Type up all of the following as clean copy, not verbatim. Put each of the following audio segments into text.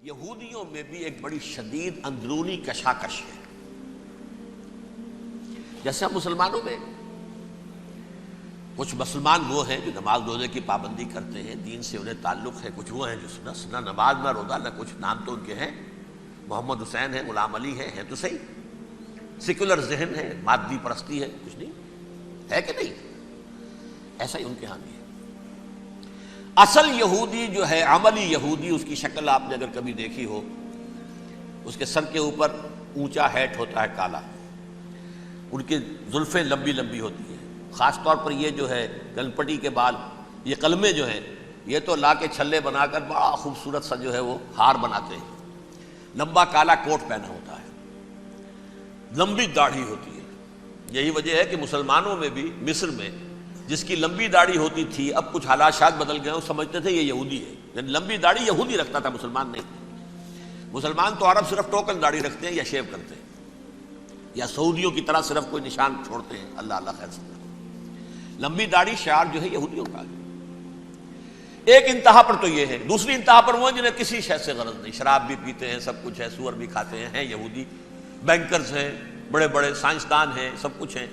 یہودیوں میں بھی ایک بڑی شدید اندرونی کشاکش ہے. جیسے ہم مسلمانوں میں کچھ مسلمان وہ ہیں جو نماز روزے کی پابندی کرتے ہیں، دین سے انہیں تعلق ہے، کچھ وہ ہیں جو نہ نماز نہ روزہ نہ کچھ، نام تو ان کے ہیں، محمد حسین ہے، غلام علی ہے تو صحیح، سیکولر ذہن ہے، مادی پرستی ہے، کچھ نہیں ہے کہ نہیں؟ ایسا ہی ان کے ہاں بھی ہے. اصل یہودی جو ہے، عملی یہودی، اس کی شکل آپ نے اگر کبھی دیکھی ہو، اس کے سر کے اوپر اونچا ہیٹ ہوتا ہے کالا، ان کی زلفیں لمبی لمبی ہوتی ہیں، خاص طور پر یہ جو ہے گلپٹی کے بال، یہ قلمے جو ہیں یہ تو لا کے چھلے بنا کر بڑا خوبصورت سا جو ہے وہ ہار بناتے ہیں. لمبا کالا کوٹ پہنا ہوتا ہے، لمبی داڑھی ہوتی ہے. یہی وجہ ہے کہ مسلمانوں میں بھی مصر میں جس کی لمبی داڑھی ہوتی تھی، اب کچھ حالات بدل گئے، وہ سمجھتے تھے یہ یہودی ہے، یعنی لمبی داڑھی یہودی رکھتا تھا، مسلمان نہیں. مسلمان تو عرب صرف ٹوکن داڑھی رکھتے ہیں یا شیو کرتے ہیں، یا سعودیوں کی طرح صرف کوئی نشان چھوڑتے ہیں، اللہ اللہ خیر سے. لمبی داڑھی شعار جو ہے یہودیوں کا. ایک انتہا پر تو یہ ہے، دوسری انتہا پر وہ ہیں جنہیں کسی شے سے غرض نہیں، شراب بھی پیتے ہیں، سب کچھ ہے، سور بھی کھاتے ہیں یہودی، بینکرز ہیں، بڑے بڑے سائنسدان ہیں، سب کچھ ہیں.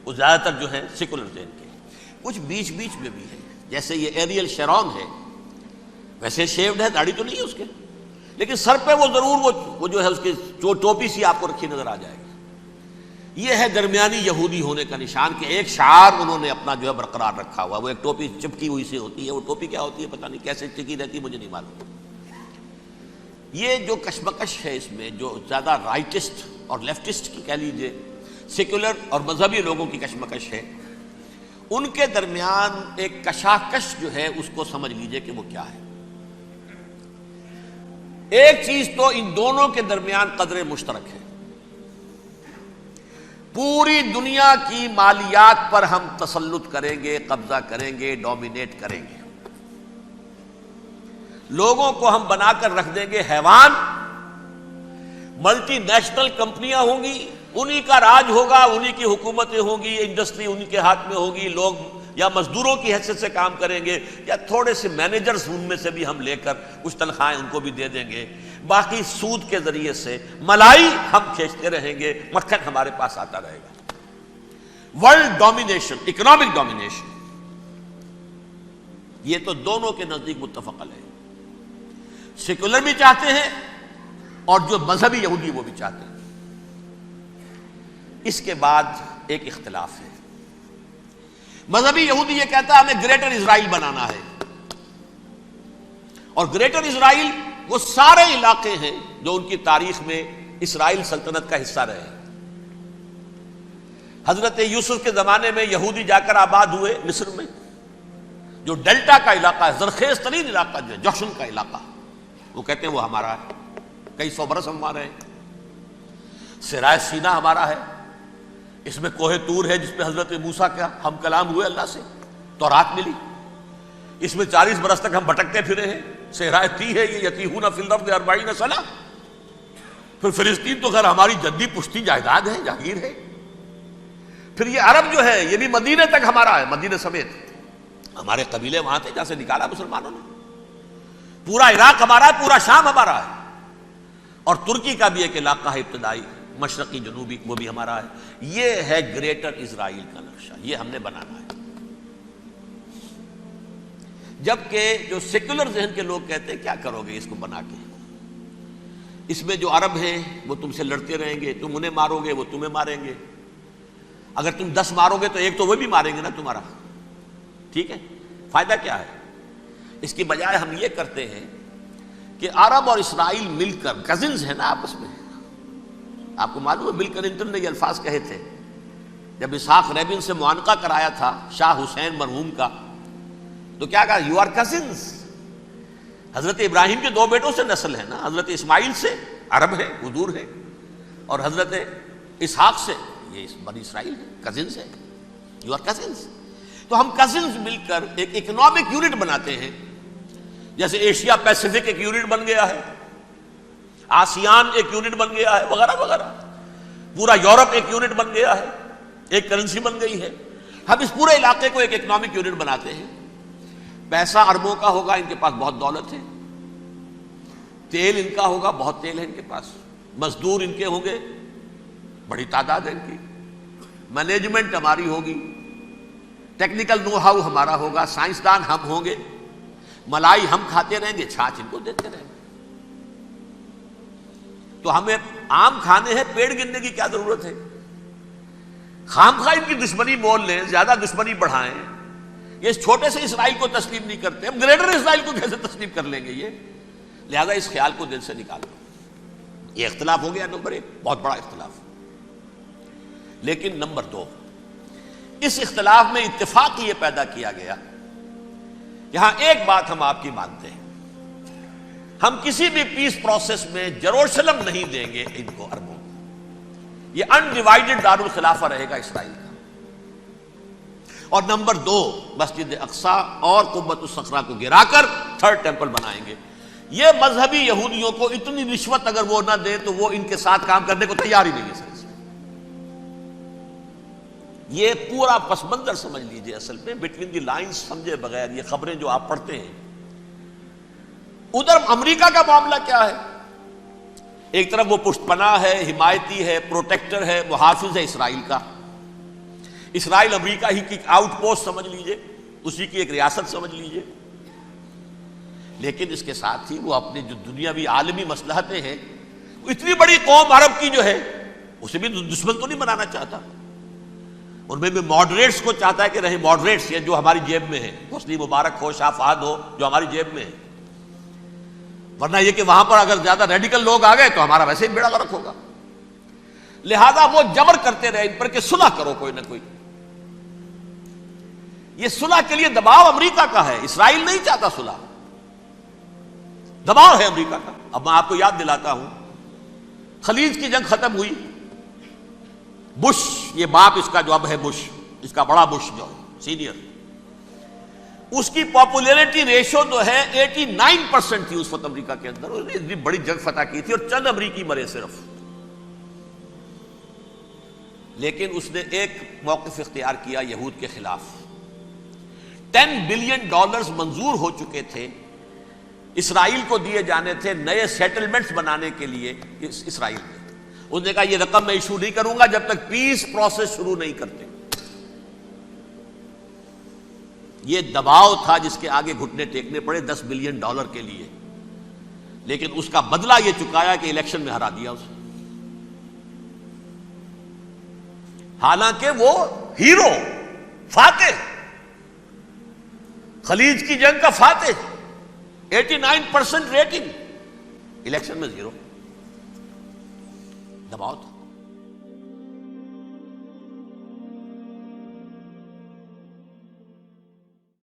وہ زیادہ تر جو ہیں سیکولر ذہن کے. کچھ بیچ بیچ میں بھی ہے، جیسے یہ ایریل شیرون ہے، ویسے شیوڈ ہے، داڑھی تو نہیں ہے اس کے، لیکن سر پہ وہ ضرور وہ جو ہے اس کی ٹوپی سی آپ کو رکھی نظر آ جائے گی. یہ ہے درمیانی یہودی ہونے کا نشان، کہ ایک شعار انہوں نے اپنا جو ہے برقرار رکھا ہوا. وہ ایک ٹوپی چپکی ہوئی سی ہوتی ہے، وہ ٹوپی کیا ہوتی ہے پتہ نہیں، کیسے ٹکی رہتی ہے مجھے نہیں معلوم. یہ جو کشمکش ہے اس میں، جو زیادہ رائٹسٹ اور لیفٹسٹ کی کہہ لیجیے، سیکولر اور مذہبی لوگوں کی کشمکش ہے، ان کے درمیان ایک کشاکش جو ہے اس کو سمجھ لیجئے کہ وہ کیا ہے. ایک چیز تو ان دونوں کے درمیان قدر مشترک ہے، پوری دنیا کی مالیات پر ہم تسلط کریں گے، قبضہ کریں گے، ڈومینیٹ کریں گے. لوگوں کو ہم بنا کر رکھ دیں گے حیوان، ملٹی نیشنل کمپنیاں ہوں گی، انہی کا راج ہوگا، انہی کی حکومتیں ہوں گی، انڈسٹری انہی کے ہاتھ میں ہوگی. لوگ یا مزدوروں کی حیثیت سے کام کریں گے، یا تھوڑے سے مینیجرز ان میں سے بھی ہم لے کر کچھ تنخواہیں ان کو بھی دے دیں گے. باقی سود کے ذریعے سے ملائی ہم کھینچتے رہیں گے، مکھن ہمارے پاس آتا رہے گا. ورلڈ ڈومینیشن، اکنامک ڈومینیشن، یہ تو دونوں کے نزدیک متفق ہے. سیکولر بھی چاہتے ہیں اور جو مذہبی یہودی وہ بھی چاہتے ہیں. اس کے بعد ایک اختلاف ہے. مذہبی یہودی یہ کہتا ہے ہمیں گریٹر اسرائیل بنانا ہے، اور گریٹر اسرائیل وہ سارے علاقے ہیں جو ان کی تاریخ میں اسرائیل سلطنت کا حصہ رہے. حضرت یوسف کے زمانے میں یہودی جا کر آباد ہوئے مصر میں، جو ڈیلٹا کا علاقہ ہے، زرخیز ترین علاقہ جو ہے، جوشن کا علاقہ، وہ کہتے ہیں وہ ہمارا ہے، کئی سو برس ہمارے ہیں. صحرائے سینا ہمارا ہے، اس میں کوہ طور ہے جس میں حضرت موسیٰ کا ہم کلام ہوئے، اللہ سے تورات ملی. اس میں 40 برس تک ہم بھٹکتے پھرے ہیں. صحرائے تی ہے یہ، یتیہون فی الارض 40 سنہ. پھر فلسطین تو خیر ہماری جدی پشتی جائیداد ہے، جاگیر ہے. پھر یہ عرب جو ہے یہ بھی مدینے تک ہمارا ہے، مدینے سمیت. ہمارے قبیلے وہاں تھے جہاں سے نکالا مسلمانوں نے. پورا عراق ہمارا ہے، پورا شام ہمارا ہے، اور ترکی کا بھی ایک علاقہ ہے ابتدائی مشرقی جنوبی، وہ بھی ہمارا ہے. یہ ہے گریٹر اسرائیل کا نقشہ، یہ ہم نے بنانا ہے. جبکہ جو سیکولر ذہن کے لوگ کہتے ہیں کیا کرو گے اس کو بنا کے، اس میں جو عرب ہیں وہ تم سے لڑتے رہیں گے، تم انہیں مارو گے وہ تمہیں ماریں گے. اگر تم 10 مارو گے تو ایک تو وہ بھی ماریں گے نا تمہارا. ٹھیک ہے، فائدہ کیا ہے؟ اس کی بجائے ہم یہ کرتے ہیں کہ عرب اور اسرائیل مل کر، کزنز ہیں نا آپس میں. آپ کو معلوم ہے بل کلنٹن نے یہ الفاظ کہے تھے جب اسحاق ریبن سے معانقہ کرایا تھا شاہ حسین مرحوم کا، تو کیا کہا؟ You are cousins. حضرت ابراہیم کے 2 بیٹوں سے نسل ہے نا، حضرت اسماعیل سے عرب ہے، حضور ہے، اور حضرت اسحاق سے یہ بنی اسرائیل ہے، کزنز ہے. You are cousins. تو ہم کزنز مل کر ایک اکنامک یونٹ بناتے ہیں، جیسے ایشیا پیسیفک ایک یونٹ بن گیا ہے، آسیان ایک یونٹ بن گیا ہے، وغیرہ وغیرہ. پورا یورپ ایک یونٹ بن گیا ہے، ایک کرنسی بن گئی ہے. ہم اس پورے علاقے کو ایک اکنامک یونٹ بناتے ہیں. پیسہ اربوں کا ہوگا، ان کے پاس بہت دولت ہے. تیل ان کا ہوگا، بہت تیل ہے ان کے پاس، مزدور ان کے ہوں گے، بڑی تعداد ہے ان کی، مینجمنٹ ہماری ہوگی، ٹیکنیکل نو ہاؤ ہمارا ہوگا، سائنسدان ہم ہوں گے، ملائی ہم کھاتے رہیں گے، چھاچھ ان کو دیتے رہیں گے۔ تو ہمیں آم کھانے ہیں، پیڑ گننے کی کیا ضرورت ہے؟ خام خواہ ان کی دشمنی مول لیں، زیادہ دشمنی بڑھائیں۔ یہ اس چھوٹے سے اسرائیل کو تسلیم نہیں کرتے، ہم گریٹر اسرائیل کو کیسے تسلیم کر لیں گے یہ؟ لہذا اس خیال کو دل سے نکالو۔ یہ اختلاف ہو گیا نمبر 1، بہت بڑا اختلاف۔ لیکن نمبر 2، اس اختلاف میں اتفاق یہ پیدا کیا گیا، یہاں ایک بات ہم آپ کی مانتے ہیں، ہم کسی بھی پیس پروسیس میں جروشلم نہیں دیں گے ان کو، عربوں کو۔ یہ انڈیوائیڈڈ دارالخلافہ رہے گا اسرائیل کا۔ اور نمبر 2، مسجد اقصیٰ اور قبۃ الصخرہ کو گرا کر تھرڈ ٹیمپل بنائیں گے۔ یہ مذہبی یہودیوں کو اتنی رشوت اگر وہ نہ دیں تو وہ ان کے ساتھ کام کرنے کو تیار ہی نہیں ہے۔ یہ پورا پس منظر سمجھ لیجئے، اصل میں بٹوین دی لائنز سمجھے بغیر یہ خبریں جو آپ پڑھتے ہیں۔ ادھر امریکہ کا معاملہ کیا ہے؟ ایک طرف وہ پشت پناہ ہے، حمایتی ہے، پروٹیکٹر ہے، محافظ ہے اسرائیل کا۔ اسرائیل امریکہ ہی کی آؤٹ پوسٹ سمجھ لیجئے، اسی کی ایک ریاست سمجھ لیجئے۔ لیکن اس کے ساتھ ہی وہ اپنے جو دنیاوی عالمی مصلحتیں ہیں، اتنی بڑی قوم عرب کی جو ہے اسے بھی دشمن تو نہیں بنانا چاہتا، ان میں بھی ماڈریٹس کو چاہتا ہے کہ رہے ماڈریٹس، یہ جو ہماری جیب میں ہے، حسنی مبارک ہو، شاہ فہد ہو، جو ہماری جیب میں ہے، ورنہ یہ کہ وہاں پر اگر زیادہ ریڈیکل لوگ آ گئے تو ہمارا ویسے ہی بیڑا غرق ہوگا۔ لہذا وہ جبر کرتے رہے ان پر کہ صلح کرو کوئی نہ کوئی۔ یہ صلح کے لیے دباؤ امریکہ کا ہے، اسرائیل نہیں چاہتا صلح، دباؤ ہے امریکہ کا۔ اب میں آپ کو یاد دلاتا ہوں، خلیج کی جنگ ختم ہوئی، بش، یہ باپ اس کا جو اب ہے بش، اس کا بڑا بش جو ہے سینئر، اس کی پاپولیرٹی ریشو جو ہے 89% تھی اس وقت امریکہ کے اندر۔ اس نے اتنی بڑی جنگ فتح کی تھی اور چند امریکی مرے صرف، لیکن اس نے ایک موقف اختیار کیا یہود کے خلاف۔ $10 بلین منظور ہو چکے تھے، اسرائیل کو دیے جانے تھے نئے سیٹلمنٹس بنانے کے لیے اسرائیل میں۔ اس نے کہا یہ رقم میں ایشو نہیں کروں گا جب تک پیس پروسیس شروع نہیں کرتے۔ یہ دباؤ تھا جس کے آگے گھٹنے ٹیکنے پڑے $10 بلین کے لیے، لیکن اس کا بدلہ یہ چکایا کہ الیکشن میں ہرا دیا اسے۔ حالانکہ وہ ہیرو، فاتح، خلیج کی جنگ کا فاتح، 89% ریٹنگ، الیکشن میں 0۔ دباؤ تھا۔